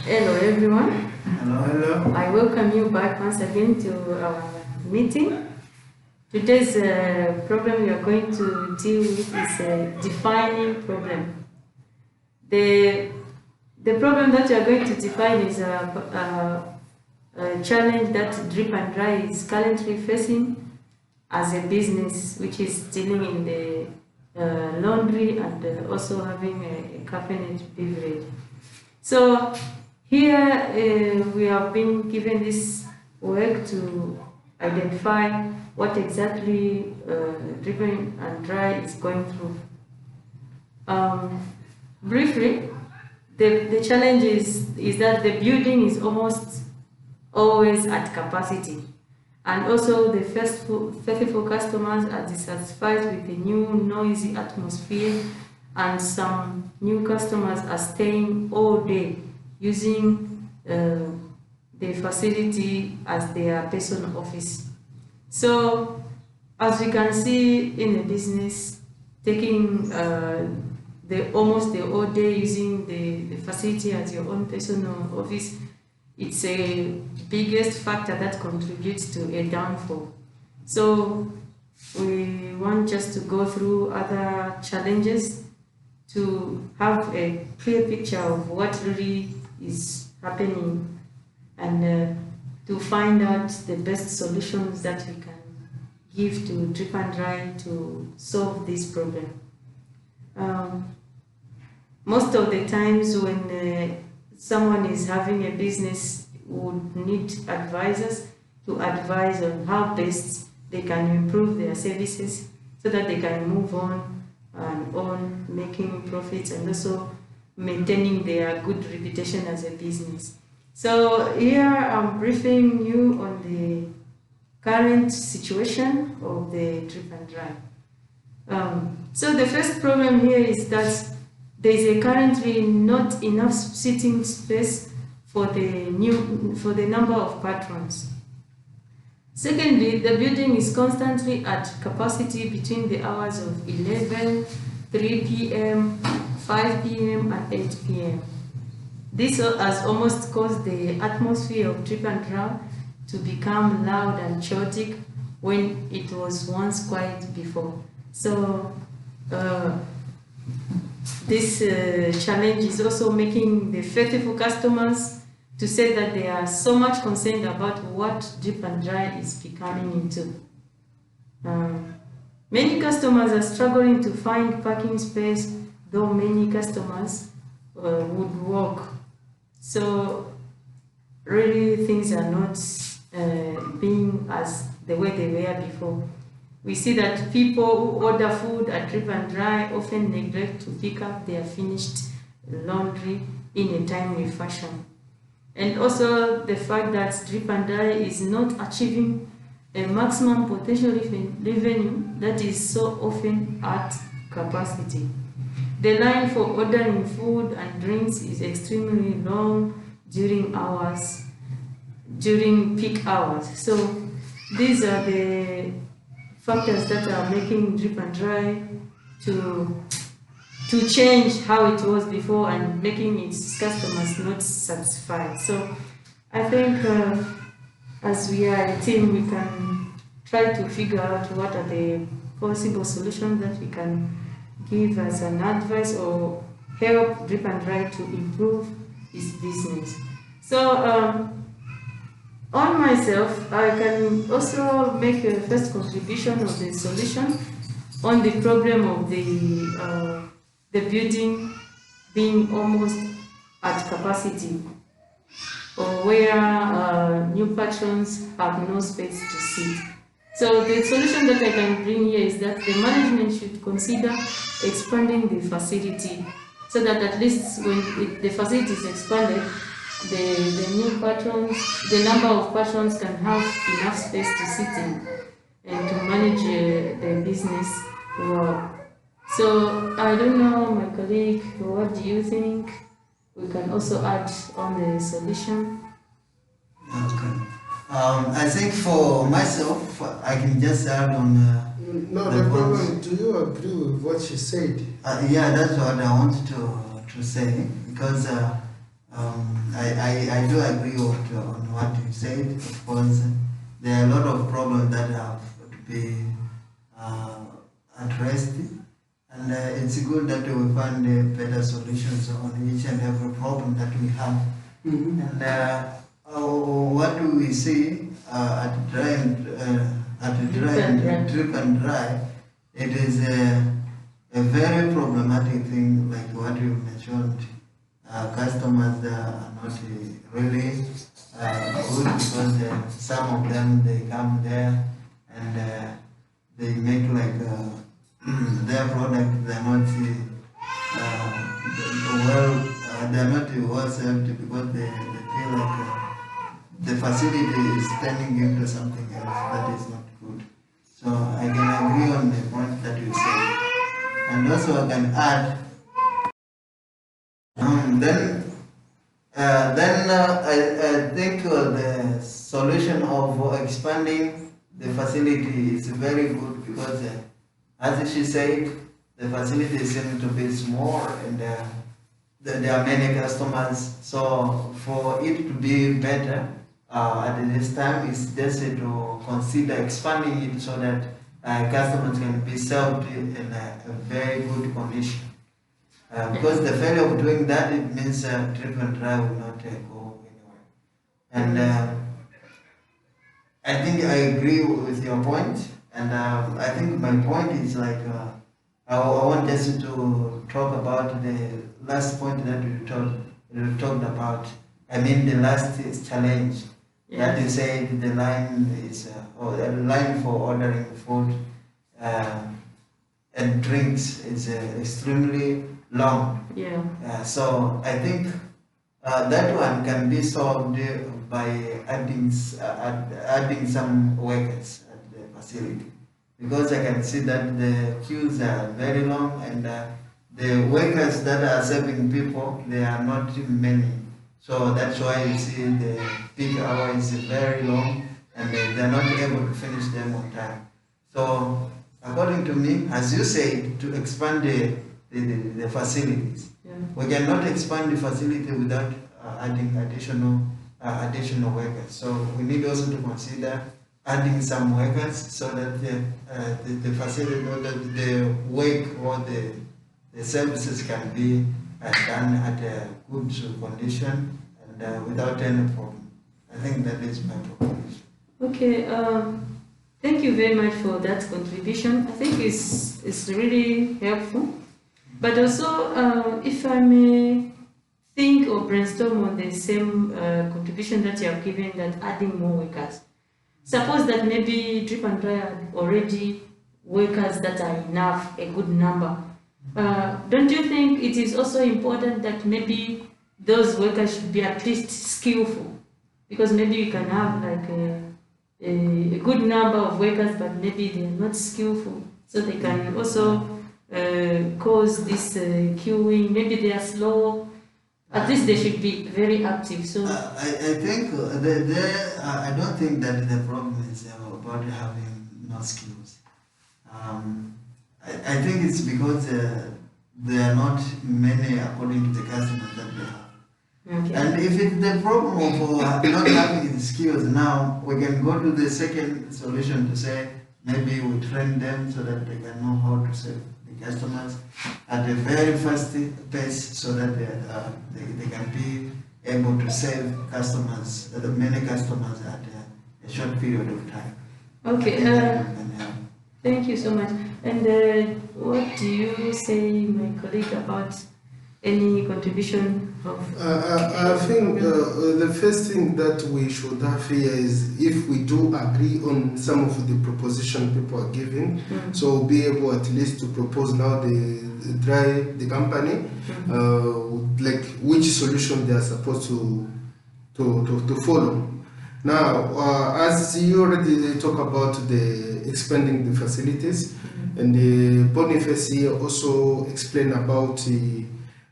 Hello everyone. Hello, hello. I welcome you back once again to our meeting. Today's problem we are going to deal with is a defining problem. The problem that we are going to define is a challenge that Drip and Dry is currently facing as a business, which is dealing in the laundry and also having a caffeinated beverage. So here we have been given this work to identify what exactly Drip and Dry is going through. Briefly, the challenge is that the building is almost always at capacity, and also the faithful customers are dissatisfied with the new noisy atmosphere, and some new customers are staying all day using the facility as their personal office. So, as we can see in the business, taking almost the whole day using the facility as your own personal office, it's a biggest factor that contributes to a downfall. So we want just to go through other challenges to have a clear picture of what really is happening and to find out the best solutions that we can give to Drip and Dry to solve this problem. Most of the times when someone is having a business, would need advisors to advise on how best they can improve their services so that they can move on and on making profits and also maintaining their good reputation as a business. So here I'm briefing you on the current situation of the Drip and Dry. So the first problem here is that there is currently not enough sitting space for the number of patrons. Secondly, the building is constantly at capacity between the hours of 11, 3 p.m., 5 p.m. and 8 p.m. This has almost caused the atmosphere of Drip and Dry to become loud and chaotic when it was once quiet before. So this challenge is also making the faithful customers to say that they are so much concerned about what Drip and Dry is becoming into. Many customers are struggling to find parking space, though many customers would walk. So really things are not being as the way they were before. We see that people who order food at Drip and Dry often neglect to pick up their finished laundry in a timely fashion. And also the fact that Drip and Dry is not achieving a maximum potential revenue that is so often at capacity. The line for ordering food and drinks is extremely long during peak hours. So these are the factors that are making Drip and Dry to change how it was before and making its customers not satisfied. So I think as we are a team, we can try to figure out what are the possible solutions that we can give as an advice or help Drip and Dry to improve its business. So on myself, I can also make a first contribution of the solution on the problem of the building being almost at capacity, or where new patrons have no space to sit. So the solution that I can bring here is that the management should consider expanding the facility so that at least when the facility is expanded, the new patrons, the number of patrons can have enough space to sit in and to manage the business well. So I don't know, my colleague, what do you think? We can also add on the solution. Okay. I think for myself, I can just add on. No, the problem. Do you agree with what she said? Yeah, that's what I wanted to say because I do agree on what you said. Of course, there are a lot of problems that have to be addressed, and it's good that we find better solutions on each and every problem that we have. Mm-hmm. And what do we see at drip and dry? It is a very problematic thing, like what you mentioned. Customers are not really good because some of them they come there and they make like their product they're not well served because they feel like the facility is turning into something else that is not good. So I can agree on the point that you said, and also I can add. I think the solution of expanding the facility is very good because, as she said, the facility seems to be small and there are many customers. So for it to be better at this time, is just to consider expanding it so that customers can be served in a very good condition. Because the failure of doing that, it means drip and dry will not go anywhere. And I think I agree with your point, and I think my point is like I want just to talk about the last point that you talked about. I mean the last challenge that you said the line is or the line for ordering food and drinks is extremely long. So I think that one can be solved by adding some workers at the facility, because I can see that the queues are very long and the workers that are serving people, they are not many. So that's why you see the peak hour is very long and they are not able to finish them on time. So according to me, as you said, to expand the facilities. We cannot expand the facility without adding additional workers. So we need also to consider adding some workers so that the facility or the work or the services can be done at a good condition and without any problem. I think that is my proposition. Okay. Thank you very much for that contribution. I think it's really helpful. But also, if I may think or brainstorm on the same contribution that you have given, that adding more workers. Suppose that maybe Drip and Dry had already workers that are enough, a good number. Don't you think it is also important that maybe those workers should be at least skillful? Because maybe you can have like a good number of workers, but maybe they are not skillful, so they can also cause this queuing. Maybe they are slow. At least they should be very active. So I think I don't think that the problem is about having no skills. I think it's because there are not many according to the customers that they have. Okay. And if it's the problem of not having the skills, now we can go to the second solution to say maybe we train them so that they can know how to serve the customers at a very fast pace so that they can be able to serve customers, many customers at a short period of time. Okay. Thank you so much. And what do you say, my colleague, about any contribution of? I think the first thing that we should have here is if we do agree on some of the proposition people are giving, so we'll be able at least to propose now the company, like which solution they are supposed to follow. Now, as you already talk about the expanding the facilities, and the Boniface here also explained about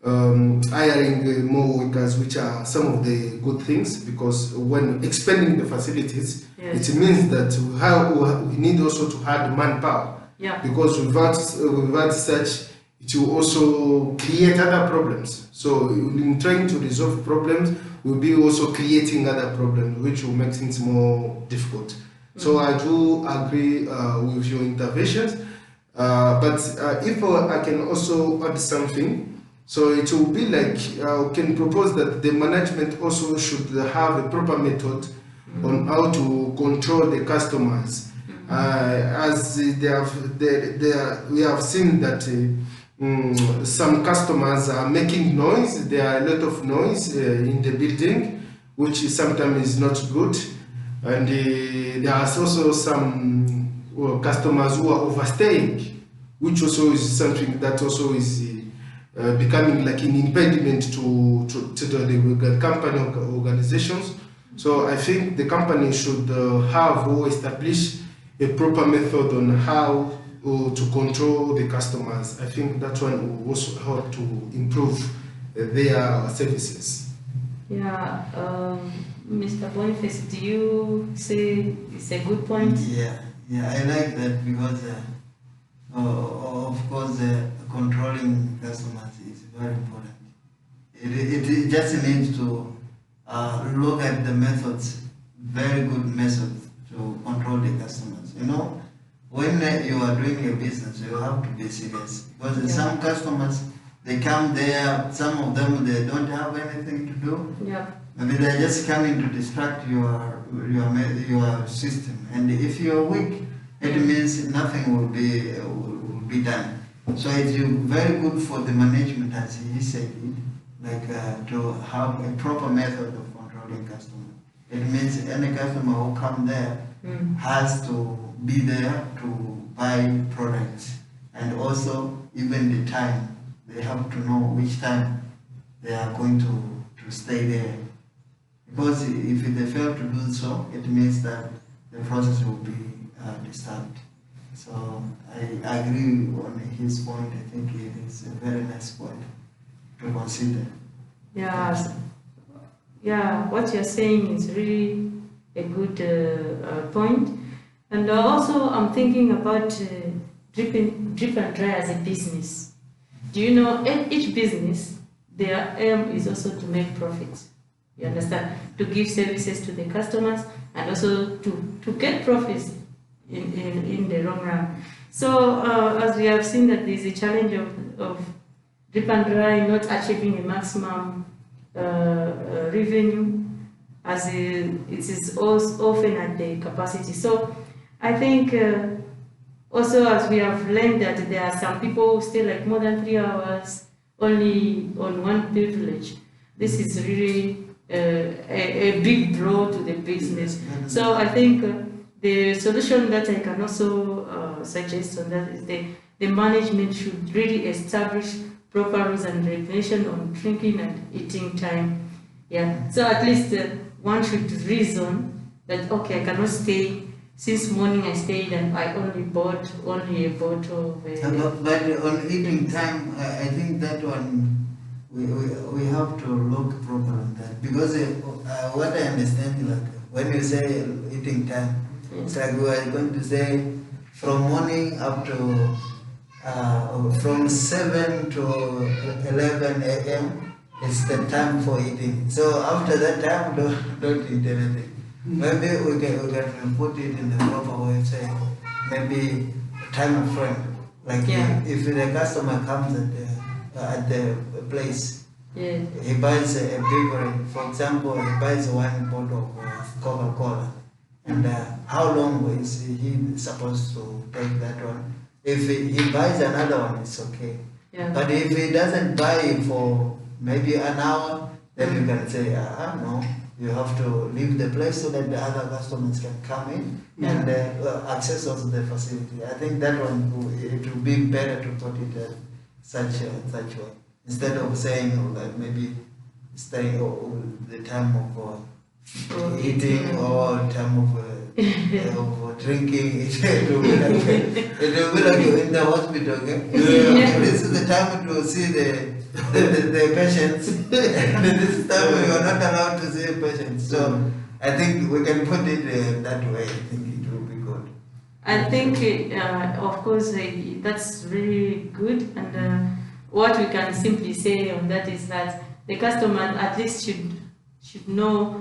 hiring more workers, which are some of the good things, because when expanding the facilities, it means that we need also to add manpower. Yeah. Because without such, it will also create other problems. So in trying to resolve problems, we'll be also creating other problems, which will make things more difficult. So I do agree with your interventions, but if I can also add something, so it will be like, I can propose that the management also should have a proper method on how to control the customers. As we have seen that some customers are making noise. There are a lot of noise in the building, which sometimes is not good. And there are also some customers who are overstaying, which also is something that also is becoming like an impediment to the company organizations. So I think the company should have or establish a proper method on how to control the customers. I think that one will also help to improve their services. Yeah, Mr. Boniface, do you say it's a good point? Yeah, I like that because, of course, controlling customers is very important. It just needs to look at the methods, very good methods to control the customers. You know, when you are doing your business, you have to be serious because some customers, they come there, some of them they don't have anything to do. Yeah. Maybe they're just coming to distract your system, and if you're weak, it means nothing will be done. So it's very good for the management, as he said, to have a proper method of controlling customers. It means any customer who come there has to be there to buy products, and also even the time. They have to know which time they are going to stay there. Because if they fail to do so, it means that the process will be disturbed. So I agree on his point. I think it is a very nice point to consider. Yeah, what you're saying is really a good point. And also I'm thinking about Drip and Dry as a business. Do you know, each business, their aim is also to make profits. You understand? To give services to the customers and also to get profits in the long run. So as we have seen that there is a challenge of Drip and Dry not achieving a maximum revenue, as it is often at the capacity. So I think also, as we have learned that there are some people who stay like more than 3 hours only on one privilege. This is really a big blow to the business. So I think the solution that I can also suggest on that is the management should really establish proper rules and regulation on drinking and eating time. Yeah. So at least one should reason that, okay, I cannot stay. Since morning I stayed and I only bought a bottle of But on eating time, I think that one, we have to look proper on that. Because what I understand, like when you say eating time, it's like we are going to say from morning up to, from 7 to 11 a.m. is the time for eating. So after that time, don't eat anything. Maybe we can put it in the proper way, say maybe time frame. Like if the customer comes at the place, he buys a beverage. For example, he buys 1 bottle of Coca-Cola, and how long is he supposed to take that one? If he buys another one, it's okay. Yeah. But if he doesn't buy it for maybe an hour, then you can say, no. You have to leave the place so that the other customers can come in and access also the facility. I think that one, it will be better to put it such way. Instead of saying that maybe staying the time of eating or time of drinking, it will be like you're in the hospital. Okay? This is the time to see the patients, and this time we are not allowed to see patients. So I think we can put it that way. I think it will be good. I think, of course, that's really good. And what we can simply say on that is that the customer at least should know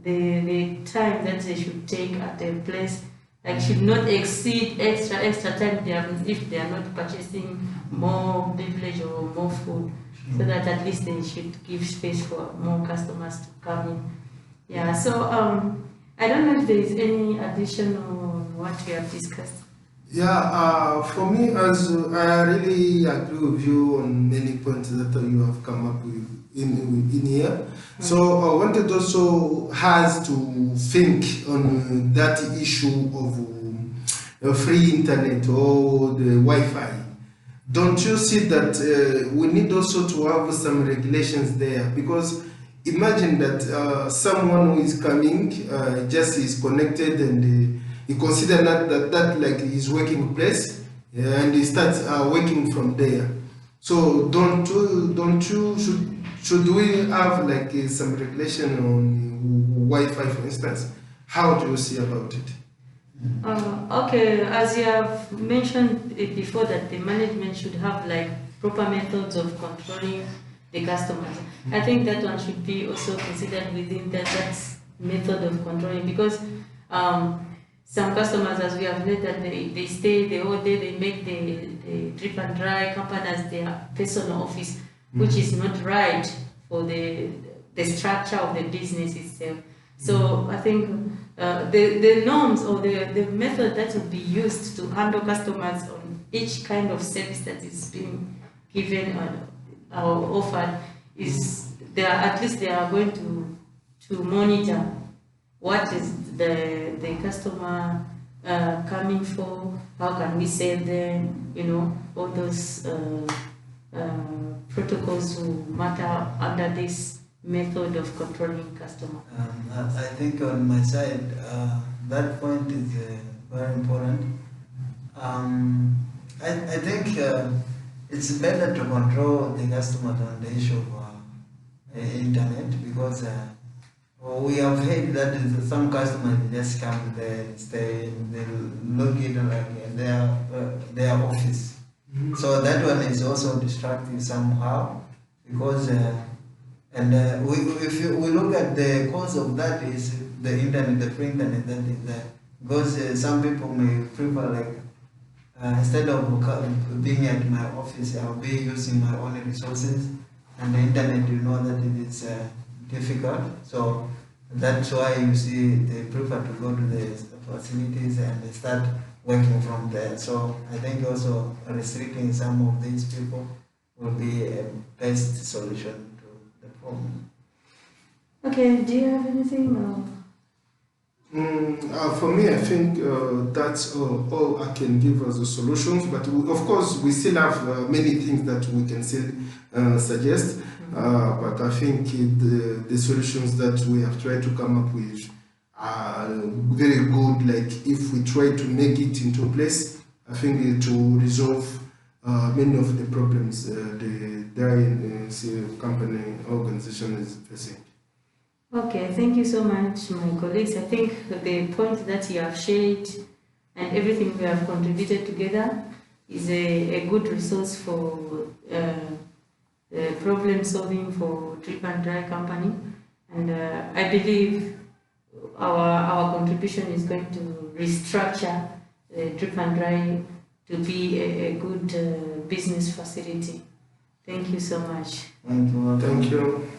the time that they should take at the place. Like, should not exceed extra time if they are not purchasing more beverage or more food, so that at least they should give space for more customers to come in. Yeah. So I don't know if there is any addition on what we have discussed. Yeah, for me, as I really agree with you on many points that you have come up with in here. So I wanted also has to think on that issue of free internet or the Wi-Fi. Don't you see that we need also to have some regulations there? Because imagine that someone who is coming just is connected and he considers that like his working place, and he starts working from there. So should we have like some regulation on Wi-Fi, for instance? How do you see about it? Okay, as you have mentioned it before, that the management should have like proper methods of controlling the customers. I think that one should be also considered within that method of controlling, because some customers, as we have heard, that they stay the whole day, they make the Drip and Dry company as their personal office, which is not right for the structure of the business itself. So I think the norms or the method that will be used to handle customers on each kind of service that is being given or offered is at least they are going to monitor what is the customer coming for, how can we save them, all those protocols will matter under this method of controlling customer. I think on my side, that point is very important. I think it's better to control the customer on the issue of internet, because we have heard that some customers just come, they stay, they log in like in their office. So that one is also distracting somehow, because if we look at the cause of that is the internet, the free internet that is there. Because some people may prefer like instead of being at my office, I'll be using my own resources, and the internet, that it is difficult. So that's why you see they prefer to go to the facilities and they start working from there. So I think also restricting some of these people will be a best solution to the problem. Okay, do you have anything? For me, I think that's all I can give as the solutions. But of course, we still have many things that we can still suggest. But I think the solutions that we have tried to come up with are very good. Like if we try to make it into place, I think it will resolve many of the problems the dairy company organization is facing. Okay, thank you so much, my colleagues. I think the point that you have shared and everything we have contributed together is a good resource for problem solving for Drip and Dry company, and I believe our contribution is going to restructure Drip and Dry to be a good business facility. Thank you so much. Thank you. Thank you.